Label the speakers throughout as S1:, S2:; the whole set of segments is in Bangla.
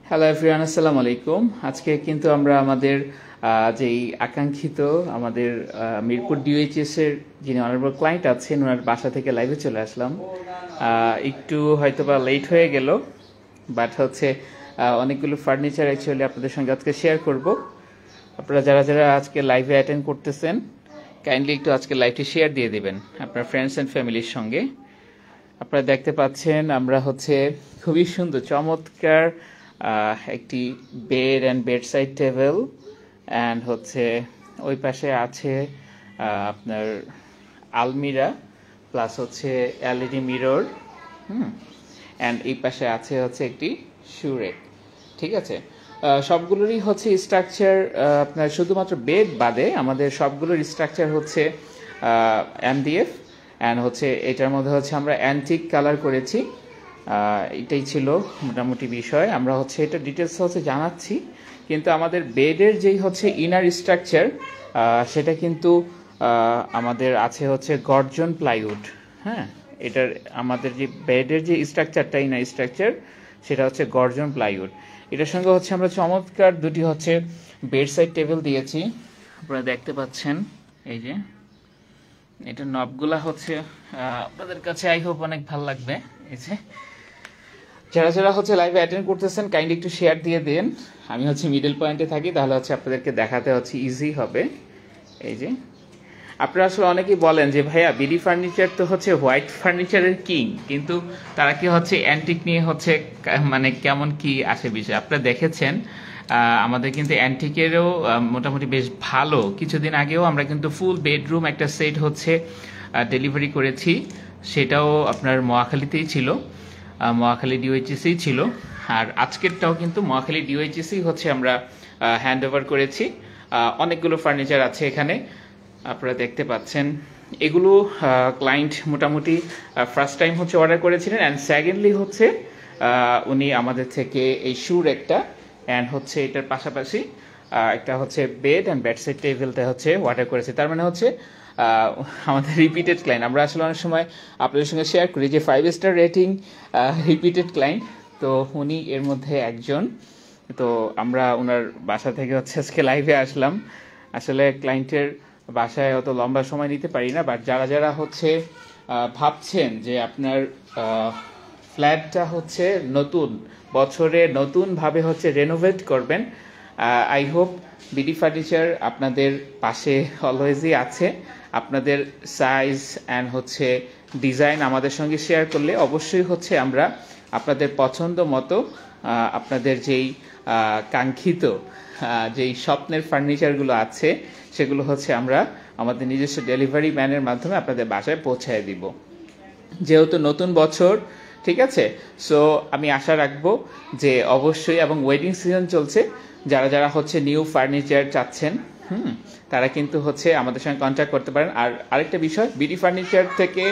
S1: হ্যালো এভরিওয়ান, আসসালামু আলাইকুম। আজকে কিন্তু আমরা আমাদের যেই আকাঙ্ক্ষিত আমাদের মিরপুর ডিওএইচএস এর যিনি অনারেবল ক্লায়েন্ট আছেন ওনার বাসা থেকে লাইভে চলে আসলাম। একটু হয়তোবা লেট হয়ে গেল, বাট হচ্ছে অনেকগুলো ফার্নিচার অ্যাকচুয়ালি আপনাদের সঙ্গে আজকে শেয়ার করব। আপনারা যারা যারা আজকে লাইভে অ্যাটেন্ড করতেছেন কাইন্ডলি একটু আজকে লাইভটি শেয়ার দিয়ে দিবেন আপনার ফ্রেন্ডস অ্যান্ড ফ্যামিলির সঙ্গে। আপনারা দেখতে পাচ্ছেন আমরা হচ্ছে খুবই সুন্দর চমৎকার একটি bed and bed side table and হচ্ছে ওই পাশে আছে আপনার আলমিরা প্লাস হচ্ছে এলইডি মিরর, অ্যান্ড এই পাশে আছে হচ্ছে একটি শুরেক। ঠিক আছে, সবগুলোরই হচ্ছে স্ট্রাকচার আপনার শুধুমাত্র বেড বাদে আমাদের সবগুলোর স্ট্রাকচার হচ্ছে এমডিএফ অ্যান্ড হচ্ছে এটার মধ্যে হচ্ছে আমরা অ্যান্টিক কালার করেছি। এটাই ছিল মোটামুটি বিষয়। আমরা হচ্ছে এটা ডিটেলস হচ্ছে জানাচ্ছি, কিন্তু আমাদের বেডের যেই হচ্ছে ইনার স্ট্রাকচার সেটা কিন্তু আমাদের আছে হচ্ছে গর্জন প্লাইউড। হ্যাঁ, এটার আমাদের যে বেডের যে স্ট্রাকচারটা ইনার স্ট্রাকচার সেটা হচ্ছে গর্জন প্লাইউড। এটার সঙ্গে হচ্ছে আমরা চমৎকার দুটি হচ্ছে বেড সাইড টেবিল দিয়েছি, আপনারা দেখতে পাচ্ছেন। এই যে এটা নবগুলা হচ্ছে আপনাদের কাছে আই হোপ অনেক ভালো লাগবে। এই যে যারা যারা হচ্ছে লাইভে অ্যাটেন্ড করতেছেন কাইন্ডলি একটু শেয়ার দিয়ে দেন। আমি হচ্ছে মিডল পয়েন্টে থাকি, তাহলে হচ্ছে আপনাদেরকে দেখাতে হচ্ছে ইজি হবে। এই যে আপনারা আসলে অনেকেই বলেন যে ভাইয়া বিডি ফার্নিচার তো হচ্ছে হোয়াইট ফার্নিচারের কিং, কিন্তু তারা কি হচ্ছে অ্যান্টিক নিয়ে হচ্ছে মানে কেমন কি আসে বিষয়। আপনারা দেখেছেন আমাদের কিন্তু অ্যান্টিকেরও মোটামুটি বেশ ভালো। কিছুদিন আগেও আমরা কিন্তু ফুল বেডরুম একটা সেট হচ্ছে ডেলিভারি করেছি, সেটাও আপনার মহাখালীতেই ছিল, মহাখালী ডিওএইচএসই ছিল। আর আজকেরটাও কিন্তু মহাখালী ডিওএইচএসই হচ্ছে আমরা হ্যান্ড ওভার করেছি। অনেকগুলো ফার্নিচার আছে এখানে, আপনারা দেখতে পাচ্ছেন। এগুলো ক্লায়েন্ট মোটামুটি ফার্স্ট টাইম হচ্ছে অর্ডার করেছিলেন, অ্যান্ড সেকেন্ডলি হচ্ছে উনি আমাদের থেকে এই শুর একটা অ্যান্ড হচ্ছে এটার পাশাপাশি একটা হচ্ছে বেড অ্যান্ড বেড সাইড টেবিলটা হচ্ছে অর্ডার করেছে। তার মানে হচ্ছে আমাদের রিপিটেড ক্লায়েন্ট। আমরা আসলে অনেক সময় আপনাদের সঙ্গে শেয়ার করি যে 5 স্টার রেটিং রিপিটেড ক্লায়েন্ট, তো উনি এর মধ্যে একজন। তো আমরা ওনার বাসা থেকে হচ্ছে আজকে লাইভে আসলাম। আসলে ক্লায়েন্টের বাসায় অত লম্বা সময় নিতে পারি না, বাট যারা যারা হচ্ছে ভাবছেন যে আপনার ফ্ল্যাটটা হচ্ছে নতুন বছরে নতুনভাবে হচ্ছে রেনোভেট করবেন, আই হোপ বিডি ফার্নিচার আপনাদের পাশে অলওয়েজই আছে। আপনাদের সাইজ অ্যান্ড হচ্ছে ডিজাইন আমাদের সঙ্গে শেয়ার করলে অবশ্যই হচ্ছে আমরা আপনাদের পছন্দ মতো আপনাদের যেই কাঙ্ক্ষিত যেই স্বপ্নের ফার্নিচারগুলো আছে সেগুলো হচ্ছে আমরা আমাদের নিজস্ব ডেলিভারি ম্যানের মাধ্যমে আপনাদের বাসায় পৌঁছায় দিব। যেহেতু নতুন বছর, ঠিক আছে, সো আমি আশা রাখবো যে অবশ্যই, এবং ওয়েডিং সিজন চলছে, যারা যারা হচ্ছে নিউ ফার্নিচার চাচ্ছেন তারা কিন্তু হচ্ছে আমাদের সঙ্গে কন্ট্যাক্ট করতে পারেন। আর আরেকটা বিষয়, বিডি ফার্নিচার থেকে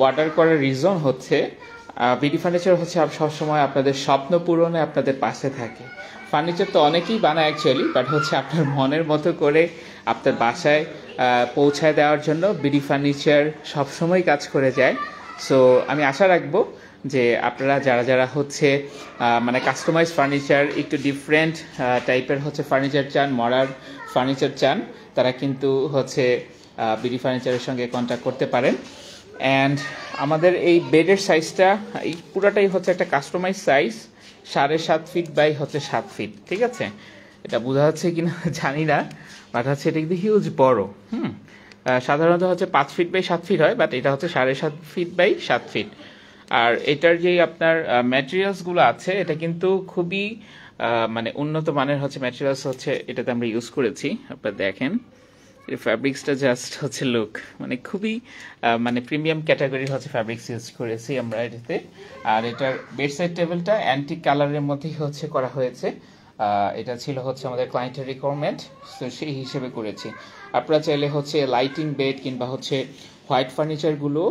S1: অর্ডার করার রিজন হচ্ছে বিডি ফার্নিচার হচ্ছে সবসময় আপনাদের স্বপ্ন পূরণে আপনাদের পাশে থাকে। ফার্নিচার তো অনেকেই বানায় অ্যাকচুয়ালি, বাট হচ্ছে আপনার মনের মতো করে আপনার বাসায় পৌঁছায় দেওয়ার জন্য বিডি ফার্নিচার সবসময় কাজ করে যায়। সো আমি আশা রাখবো যে আপনারা যারা যারা হচ্ছে মানে কাস্টমাইজ ফার্নিচার, একটু ডিফারেন্ট টাইপের হচ্ছে ফার্নিচার চান, মডার্ন ফার্নিচার চান, তারা কিন্তু হচ্ছে বিডি ফার্নিচারের সঙ্গে কন্ট্যাক্ট করতে পারেন। অ্যান্ড আমাদের এই বেডের সাইজটা এই পুরাটাই হচ্ছে একটা কাস্টমাইজ সাইজ, 7.5 ফিট বাই হচ্ছে 7 ফিট। ঠিক আছে, এটা বোঝা যাচ্ছে কিনা জানি না, বাট হচ্ছে এটা কিন্তু হিউজ বড়। সাধারণত হচ্ছে 5 ফিট বাই 7 ফিট হয়, বাট এটা হচ্ছে 7.5 ফিট বাই 7 ফিট। আর এটার যে আপনার ম্যাটেরিয়ালসগুলো আছে এটা কিন্তু খুবই মানে উন্নত মানের হচ্ছে ম্যাটেরিয়ালস হচ্ছে এটাতে আমরা ইউজ করেছি। আপনারা দেখেন এই ফ্যাব্রিক্সটা জাস্ট হচ্ছে লুক, মানে খুবই মানে প্রিমিয়াম ক্যাটাগরির হচ্ছে ফ্যাব্রিক্স ইউজ করেছি আমরা এটাতে। আর এটার বেড সাইড টেবিলটা অ্যান্টিক কালারের মধ্যেই হচ্ছে করা হয়েছে। এটা ছিল হচ্ছে আমাদের ক্লায়েন্টের রিকোয়ারমেন্ট, তো সেই হিসেবে করেছি। আপনারা চাইলে হচ্ছে লাইটিং বেড কিংবা হচ্ছে হোয়াইট ফার্নিচারগুলো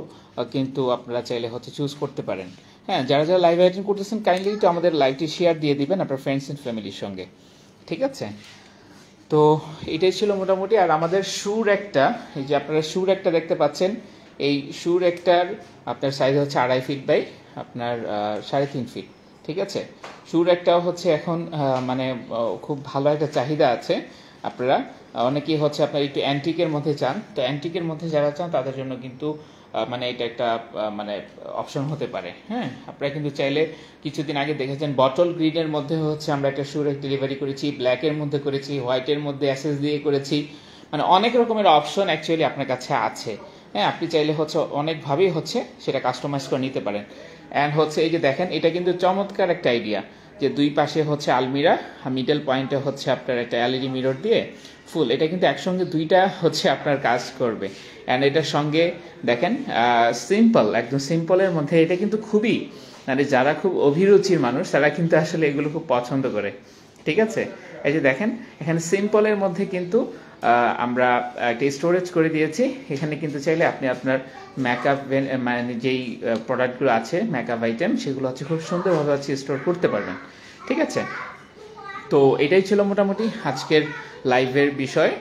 S1: কিন্তু আপনারা চাইলে হচ্ছে চুজ করতে পারেন। হ্যাঁ, যারা যারা লাইভ অ্যাটেন্ড করতেছেন কাইন্ডলি তো আমাদের লাইভটি শেয়ার দিয়ে দিবেন আপনার ফ্রেন্ডস অ্যান্ড ফ্যামিলির সঙ্গে। ঠিক আছে, তো এটাই ছিল মোটামুটি। আর আমাদের শুর একটা, এই যে আপনারা শুর একটা দেখতে পাচ্ছেন, এই শুর একটার আপনার সাইজ হচ্ছে 2.5 ফিট বাই আপনার 3.5 ফিট। ঠিক আছে। শুর একটাও হচ্ছে এখন মানে খুব ভালো একটা চাহিদা আছে। আপনারা অনেকেই হচ্ছে আপনার একটু অ্যান্টিকের মধ্যে চান, তো অ্যান্টিকের মধ্যে যারা চান তাদের জন্য কিন্তু মানে এটা একটা মানে অপশন হতে পারে। হ্যাঁ, আপনারা কিন্তু চাইলে কিছুদিন আগে দেখেছেন বটল গ্রিনের মধ্যে হচ্ছে আমরা একটা শুর ডেলিভারি করেছি, ব্ল্যাকের মধ্যে করেছি, হোয়াইটের মধ্যে অ্যাসেস দিয়ে করেছি। মানে অনেক রকমের অপশন অ্যাকচুয়ালি আপনার কাছে আছে। হ্যাঁ, আপনি চাইলে হচ্ছে অনেকভাবেই হচ্ছে সেটা কাস্টমাইজ করে নিতে পারেন। অ্যান্ড হচ্ছে এই যে দেখেন, এটা কিন্তু চমৎকার একটা আইডিয়া যে দুই পাশে হচ্ছে আলমিরা, মিডল পয়েন্টে হচ্ছে আপনার একটা এলইডি মিরর দিয়ে ফুল, এটা কিন্তু একসঙ্গে দুইটা হচ্ছে আপনার কাজ করবে। অ্যান্ড এটার সঙ্গে দেখেন সিম্পল, একদম সিম্পলের মধ্যে এটা কিন্তু খুবই মানে যারা খুব অভিরুচির মানুষ তারা কিন্তু আসলে এগুলো খুব পছন্দ করে। ঠিক আছে, এই যে দেখেন এখানে সিম্পলের মধ্যে কিন্তু আমরা একটা স্টোরেজ করে দিয়েছি। এখানে কিন্তু চাইলে আপনি আপনার মেকআপ মানে যেই প্রোডাক্টগুলো আছে মেকআপ আইটেম সেগুলো হচ্ছে খুব সুন্দরভাবে হচ্ছে স্টোর করতে পারবেন। ঠিক আছে, তো এটাই ছিল মোটামুটি আজকের লাইভের বিষয়।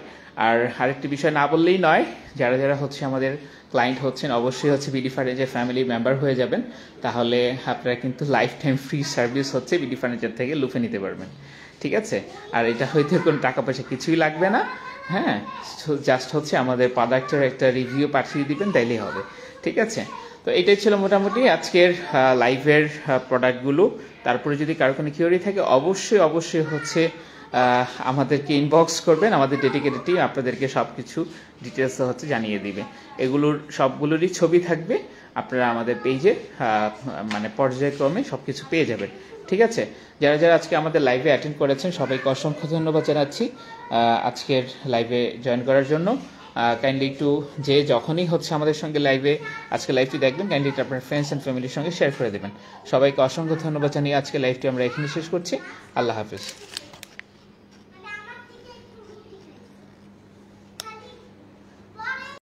S1: আর আরেকটি বিষয় না বললেই নয়, যারা যারা হচ্ছে আমাদের ক্লায়েন্ট হচ্ছেন অবশ্যই হচ্ছে বিডি ফার্নিচার ফ্যামিলি মেম্বার হয়ে যাবেন, তাহলে আপনারা কিন্তু লাইফ টাইম ফ্রি সার্ভিস হচ্ছে বিডি ফার্নিচার থেকে লুফে নিতে পারবেন। ঠিক আছে, আর এটা হইতে কোনো টাকা পয়সা কিছুই লাগবে না। হ্যাঁ, জাস্ট হচ্ছে আমাদের প্রোডাক্টের একটা রিভিউ পাঠিয়ে দিবেন, তাইলেই হবে। ঠিক আছে, তো এটাই ছিল মোটামুটি আজকের লাইভের প্রোডাক্টগুলো। তারপরে যদি কারো কোনো কিউরি থাকে অবশ্যই অবশ্যই হচ্ছে আমাদেরকে ইনবক্স করবেন, আমাদের ডেডিকেটেড টিম আপনাদেরকে সব কিছু ডিটেলস হচ্ছে জানিয়ে দিবে। এগুলোর সবগুলোরই ছবি থাকবে, আপনারা আমাদের পেজে মানে পর্যায়ক্রমে সব কিছু পেয়ে যাবেন। ঠিক আছে, যারা যারা আজকে আমাদের লাইভে অ্যাটেন্ড করেছেন সবাইকে অসংখ্য ধন্যবাদ জানাচ্ছি আজকের লাইভে জয়েন করার জন্য। কাইন্ডলি একটু যে যখনই হচ্ছে আমাদের সঙ্গে লাইভে আজকে লাইভটি দেখবেন কাইন্ডলি একটু আপনার ফ্রেন্ডস অ্যান্ড ফ্যামিলির সঙ্গে শেয়ার করে দেবেন। সবাইকে অসংখ্য ধন্যবাদ জানিয়ে আজকে লাইভটি আমরা এখানে শেষ করছি। আল্লাহ হাফিজ।